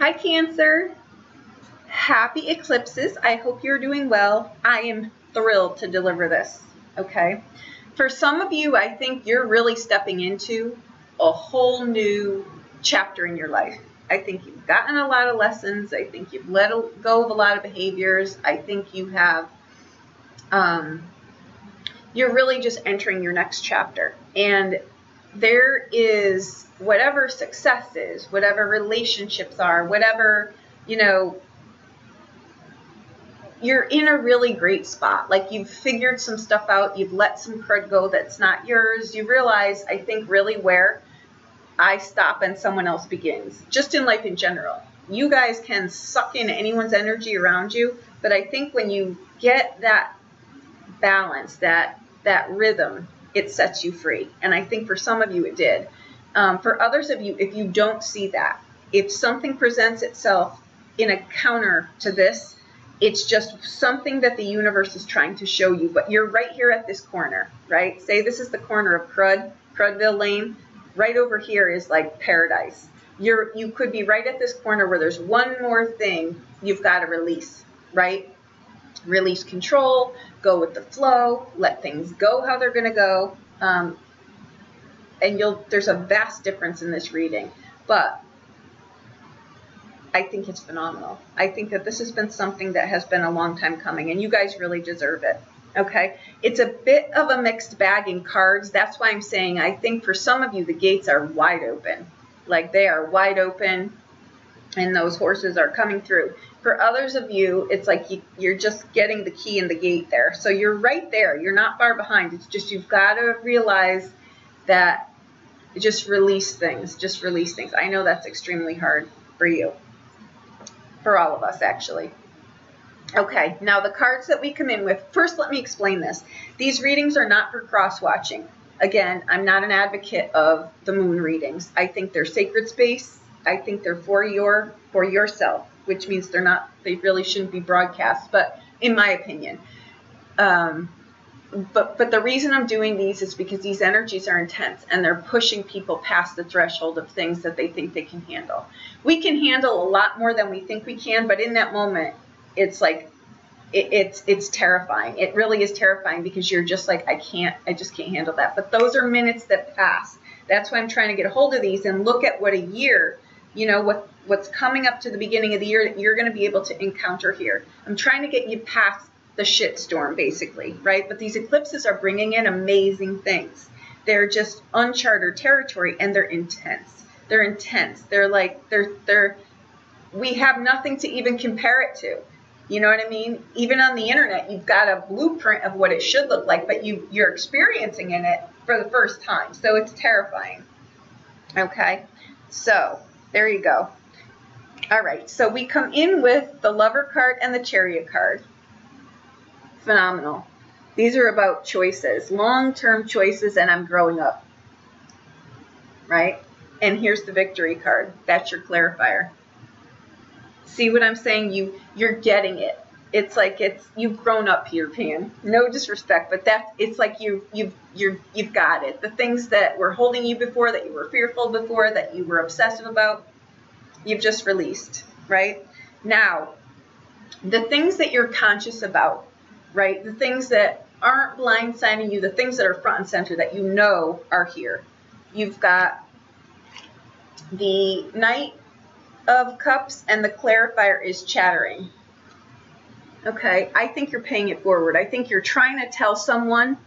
Hi, Cancer. Happy eclipses. I hope you're doing well. I am thrilled to deliver this, okay? For some of you, I think you're really stepping into a whole new chapter in your life. I think you've gotten a lot of lessons. I think you've let go of a lot of behaviors. I think you have, you're really just entering your next chapter. And there is whatever success is, whatever relationships are, whatever, you know, you're in a really great spot. Like you've figured some stuff out. You've let some crud go that's not yours. You realize, I think, really where I stop and someone else begins. Just in life in general. You guys can suck in anyone's energy around you, but I think when you get that balance, that rhythm, it sets you free. And I think for some of you it did. For others of you, if you don't see that, if something presents itself in a counter to this, it's just something that the universe is trying to show you. But you're right here at this corner, right? Say this is the corner of Crudville Lane. Right over here is like paradise. You could be right at this corner where there's one more thing you've got to release, right? Release control, go with the flow, let things go how they're going to go. And there's a vast difference in this reading, but I think it's phenomenal. I think that this has been something that has been a long time coming, and you guys really deserve it, okay? It's a bit of a mixed bag in cards. That's why I'm saying I think for some of you, the gates are wide open. Like they are wide open, and those horses are coming through. For others of you, it's like you're just getting the key in the gate there. So you're right there. You're not far behind. It's just you've got to realize that just release things. Just release things. I know that's extremely hard for you. For all of us, actually. Okay, now the cards that we come in with. First, let me explain this. These readings are not for cross-watching. Again, I'm not an advocate of the moon readings. I think they're sacred space. I think they're for yourself, which means they really shouldn't be broadcast, but in my opinion. But the reason I'm doing these is because these energies are intense and they're pushing people past the threshold of things that they think they can handle. We can handle a lot more than we think we can, but in that moment, it's like, it's terrifying. It really is terrifying because you're just like, I just can't handle that. But those are minutes that pass. That's why I'm trying to get a hold of these and look at what a year, you know, what's coming up to the beginning of the year that you're going to be able to encounter here. I'm trying to get you past the shitstorm, basically, right? But these eclipses are bringing in amazing things. They're just uncharted territory, and they're intense. They're intense. They're like, we have nothing to even compare it to. You know what I mean? Even on the internet, you've got a blueprint of what it should look like, but you're experiencing in it for the first time. So it's terrifying. Okay? So there you go. All right. So we come in with the Lover card and the Chariot card. Phenomenal. These are about choices, long-term choices, and I'm growing up, right? And here's the Victory card. That's your clarifier. See what I'm saying? You're getting it. It's like you've grown up, Peter Pan. No disrespect, but it's like you've got it. The things that were holding you before, that you were fearful before, that you were obsessive about, you've just released, right? Now, the things that you're conscious about, right? The things that aren't blindsiding you, the things that are front and center that you know are here. You've got the Knight of Cups and the clarifier is chattering. Okay, I think you're paying it forward. I think you're trying to tell someone,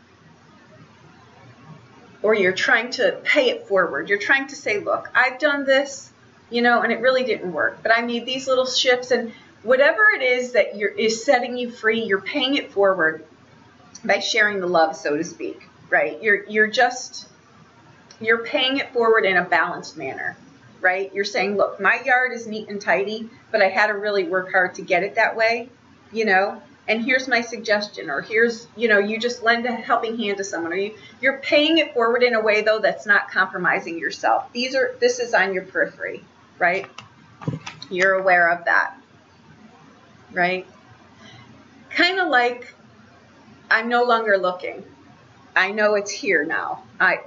or you're trying to pay it forward. You're trying to say, look, I've done this, you know, and it really didn't work, but I made these little shifts, and whatever it is that is setting you free, you're paying it forward by sharing the love, so to speak, right? You're paying it forward in a balanced manner, right? You're saying, look, my yard is neat and tidy, but I had to really work hard to get it that way, you know, and here's my suggestion, or here's, you know, you just lend a helping hand to someone, or you're paying it forward in a way, though, that's not compromising yourself. This is on your periphery, right? You're aware of that. Right? Kind of like, I'm no longer looking. I know it's here now.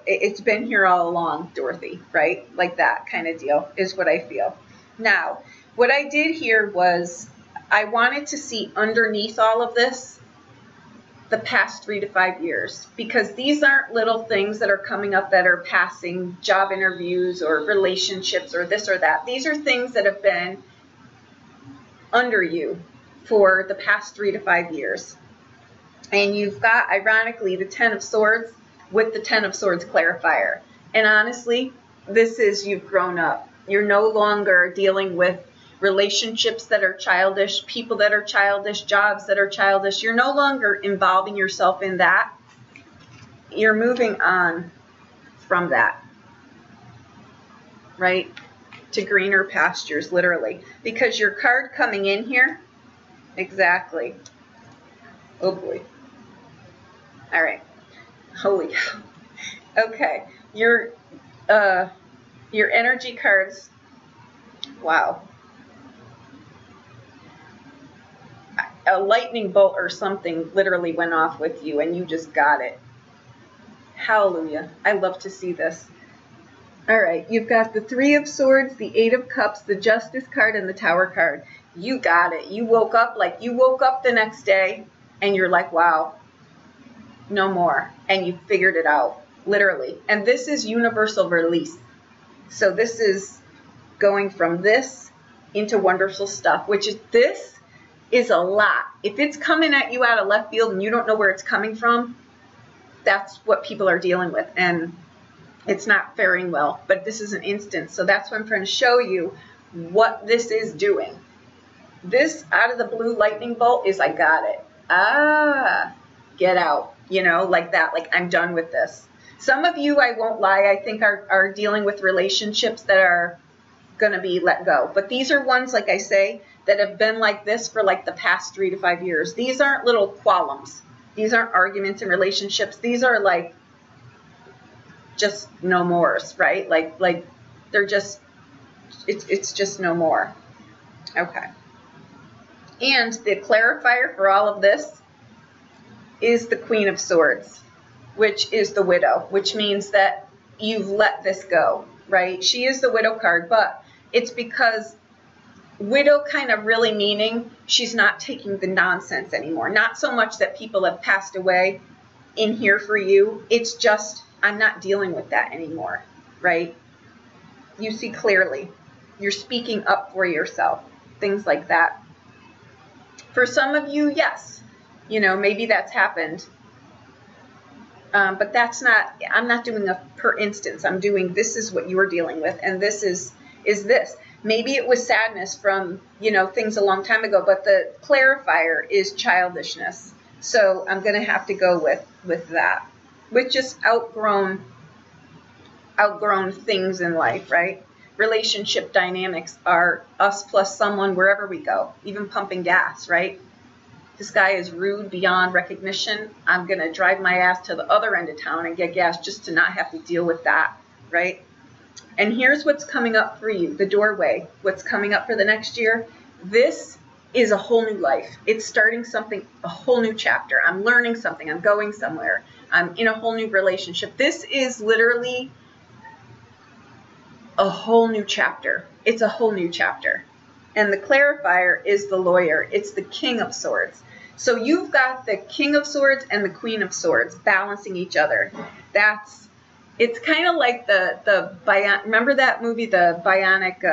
It's been here all along, Dorothy, right? Like that kind of deal is what I feel. Now, What I did here was I wanted to see underneath all of this the past 3 to 5 years, because these aren't little things that are coming up that are passing job interviews or relationships or this or that. These are things that have been under you for the past 3 to 5 years. And you've got, ironically, the Ten of Swords with the Ten of Swords clarifier. And honestly, this is, you've grown up. You're no longer dealing with relationships that are childish, people that are childish, jobs that are childish. You're no longer involving yourself in that. You're moving on from that, right, to greener pastures, literally. Because your card coming in here, exactly. Oh boy. All right. Holy cow. Okay. Your energy cards. Wow. A lightning bolt or something literally went off with you and you just got it. Hallelujah. I love to see this. All right. You've got the Three of Swords, the Eight of Cups, the Justice card, and the Tower card. You got it. You woke up like you woke up the next day and you're like, wow, no more. And you figured it out, literally. And this is universal release. So this is going from this into wonderful stuff, which is, this is a lot. If it's coming at you out of left field and you don't know where it's coming from, that's what people are dealing with. And it's not faring well. But this is an instance. So that's what I'm trying to show you what this is doing. This out of the blue lightning bolt is, I got it. Ah, get out. You know, like that. Like, I'm done with this. Some of you, I won't lie, I think are dealing with relationships that are going to be let go. But these are ones, like I say, that have been like this for like the past 3 to 5 years. These aren't little qualms. These aren't arguments in relationships. These are like just no mores, right? Like they're just, it's just no more. Okay. And the clarifier for all of this is the Queen of Swords, which is the widow, which means that you've let this go, right? She is the widow card, but it's because widow kind of really meaning she's not taking the nonsense anymore. Not so much that people have passed away in here for you. It's just, I'm not dealing with that anymore, right? You see clearly. You're speaking up for yourself, things like that. For some of you, yes, you know, maybe that's happened. But that's not, I'm not doing a per instance. I'm doing, this is what you are dealing with, and this is this. Maybe it was sadness from, you know, things a long time ago, but the clarifier is childishness. So I'm going to have to go with that. With just outgrown things in life, right? Relationship dynamics are us plus someone wherever we go, even pumping gas, right? This guy is rude beyond recognition. I'm going to drive my ass to the other end of town and get gas just to not have to deal with that, right? And here's what's coming up for you, the doorway, what's coming up for the next year. This is a whole new life. It's starting something, a whole new chapter. I'm learning something. I'm going somewhere. I'm in a whole new relationship. This is literally a whole new chapter. It's a whole new chapter. And the clarifier is the lawyer. It's the King of Swords. So you've got the King of Swords and the Queen of Swords balancing each other. It's kind of like remember that movie, the Bionic,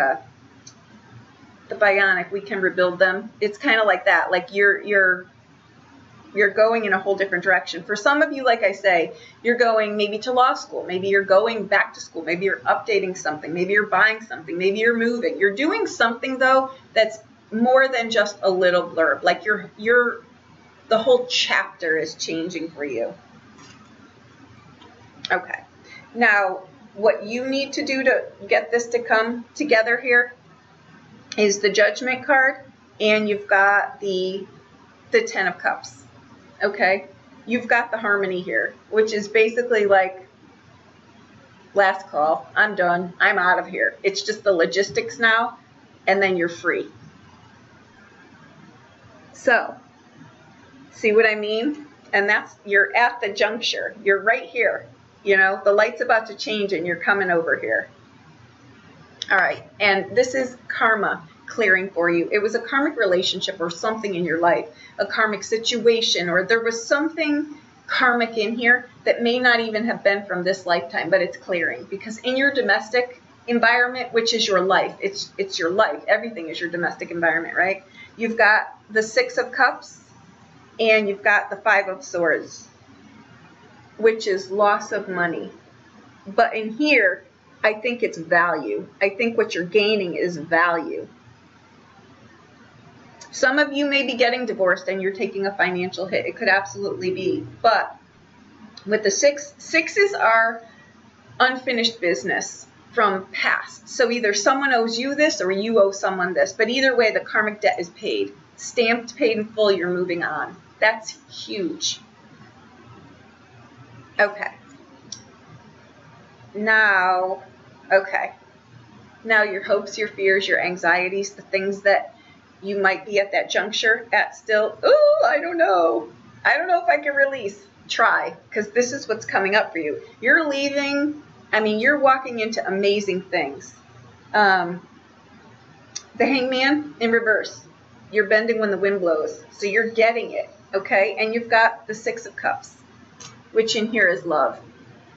We Can Rebuild Them? It's kind of like that. Like you're going in a whole different direction. For some of you, like I say, you're going maybe to law school. Maybe you're going back to school. Maybe you're updating something. Maybe you're buying something. Maybe you're moving. You're doing something, though, that's more than just a little blurb. Like the whole chapter is changing for you. Okay. Now, what you need to do to get this to come together here is the Judgment card, and you've got the Ten of Cups. Okay, you've got the Harmony here, which is basically like, last call, I'm done, I'm out of here. It's just the logistics now, and then you're free. So, see what I mean? And you're at the juncture. You're right here. You know, the light's about to change and you're coming over here. All right, and this is karma. clearing for you. It was a karmic relationship or something in your life, a karmic situation, or there was something karmic in here that may not even have been from this lifetime, but it's clearing. Because in your domestic environment, which is your life, it's your life. Everything is your domestic environment, right? You've got the 6 of Cups and you've got the 5 of Swords, which is loss of money. But in here, I think it's value. I think what you're gaining is value. Some of you may be getting divorced and you're taking a financial hit. It could absolutely be. But with the 6s are unfinished business from past. So either someone owes you this or you owe someone this. But either way, the karmic debt is paid. Stamped, paid in full, you're moving on. That's huge. Okay. Now, Now your hopes, your fears, your anxieties, the things that you might be at that juncture at still, oh, I don't know. I don't know if I can release. Try, because this is what's coming up for you. You're leaving, I mean, you're walking into amazing things. The Hangman in reverse. You're bending when the wind blows. So you're getting it, okay? And you've got the 6 of Cups, which in here is love.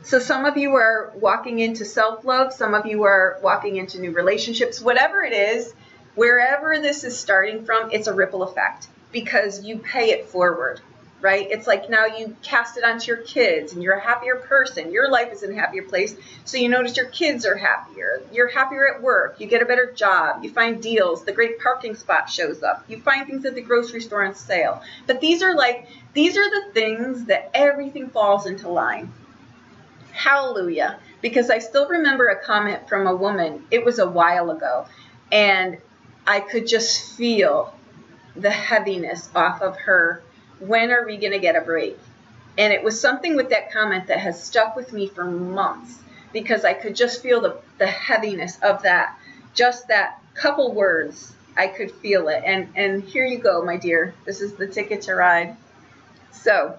So some of you are walking into self-love. Some of you are walking into new relationships. Whatever it is, wherever this is starting from, it's a ripple effect because you pay it forward, right? It's like now you cast it onto your kids and you're a happier person. Your life is in a happier place. So you notice your kids are happier. You're happier at work. You get a better job. You find deals. The great parking spot shows up. You find things at the grocery store on sale. But these are the things that everything falls into line. Hallelujah. Because I still remember a comment from a woman. It was a while ago. And I could just feel the heaviness off of her. When are we going to get a break? And it was something with that comment that has stuck with me for months. Because I could just feel the heaviness of that. Just that couple words. I could feel it. And here you go, my dear. This is the ticket to ride. So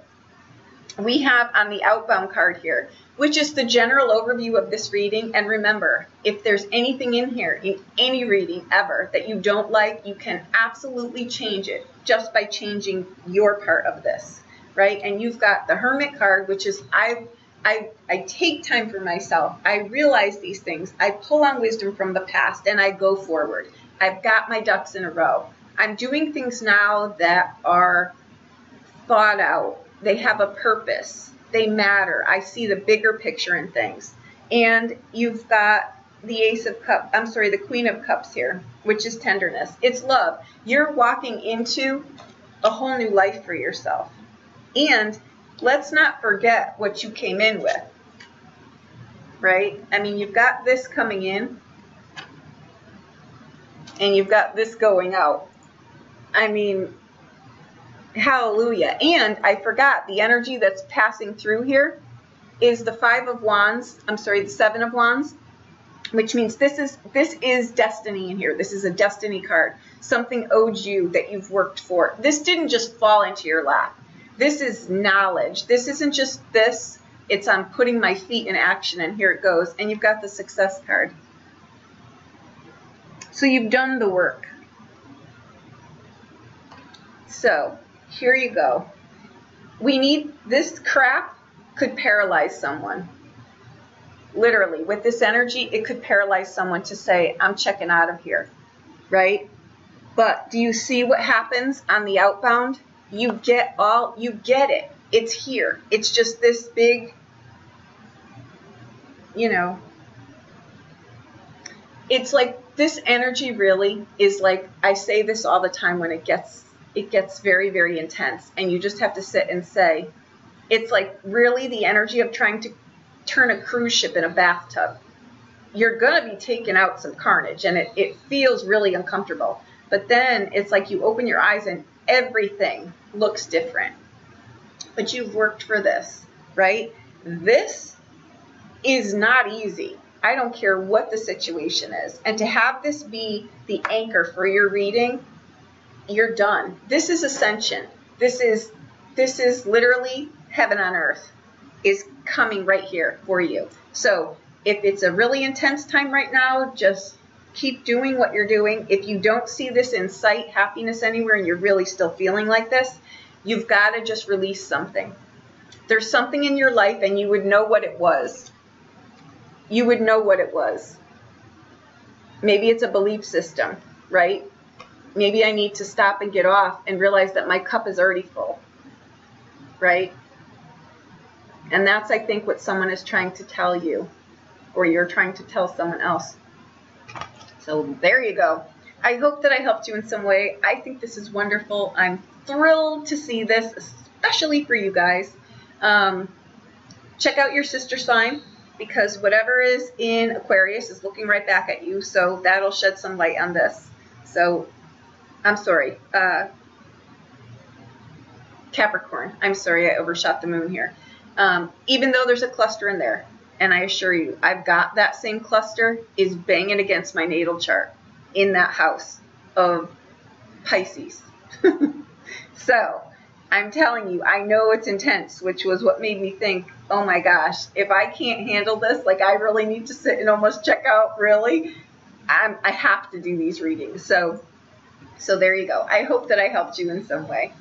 we have on the outbound card here, which is the general overview of this reading. And remember, if there's anything in here, in any reading ever, that you don't like, you can absolutely change it just by changing your part of this, right? And you've got the Hermit card, which is I take time for myself. I realize these things. I pull on wisdom from the past and I go forward. I've got my ducks in a row. I'm doing things now that are thought out. They have a purpose. They matter. I see the bigger picture in things. And you've got the Ace of Cups, I'm sorry, the Queen of Cups here, which is tenderness. It's love. You're walking into a whole new life for yourself. And let's not forget what you came in with, right? I mean, you've got this coming in and you've got this going out. I mean, hallelujah. And I forgot, the energy that's passing through here is the 5 of Wands. I'm sorry, the 7 of Wands, which means this is destiny in here. This is a destiny card. Something owed you that you've worked for. This didn't just fall into your lap. This is knowledge. This isn't just this. It's I'm putting my feet in action, and here it goes. And you've got the Success card. So you've done the work. So here you go. We need, this crap could paralyze someone. Literally, with this energy, it could paralyze someone to say, I'm checking out of here, right? But do you see what happens on the outbound? You get it. It's here. It's just this big, you know, it's like this energy really is like, I say this all the time when it gets very, very intense, and you just have to sit and say, it's like really the energy of trying to turn a cruise ship in a bathtub. You're going to be taking out some carnage, and it feels really uncomfortable. But then it's like you open your eyes and everything looks different. But you've worked for this, right? This is not easy. I don't care what the situation is. And to have this be the anchor for your reading, you're done. This is ascension. This is literally heaven on earth is coming right here for you. So if it's a really intense time right now, just Keep doing what you're doing. If you don't see this in sight, happiness anywhere, and you're really still feeling like this, you've got to just release something. There's something in your life and you would know what it was. You would know what it was. Maybe it's a belief system, right? Maybe I need to stop and get off and realize that my cup is already full, right? And that's, I think, what someone is trying to tell you, or you're trying to tell someone else. So there you go. I hope that I helped you in some way. I think this is wonderful. I'm thrilled to see this, especially for you guys. Check out your sister sign, because whatever is in Aquarius is looking right back at you. So that'll shed some light on this. So I'm sorry. Capricorn. I'm sorry, I overshot the moon here. Even though there's a cluster in there, and I assure you, I've got that same cluster is banging against my natal chart in that house of Pisces. So I'm telling you, I know it's intense, which was what made me think, oh my gosh, if I can't handle this, like I really need to sit and almost check out, really. I have to do these readings. So there you go. I hope that I helped you in some way.